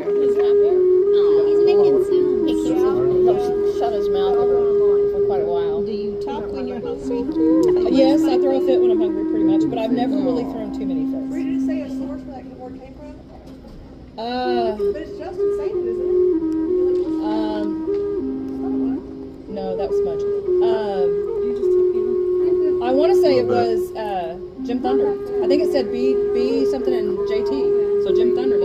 here. He's not here. Oh, he's making sounds. He keeps shut his mouth for quite a while. Do you talk when you're hungry? Yes, I throw a fit when I'm hungry, pretty much, but I've never really thrown too many fits. Where did it say a source where that word came from? Uh, But it's Justin saying it, isn't it? No, that was Smudge. I want to say it was Jim Thunder. I think it said B something and JT. So Jim Thunder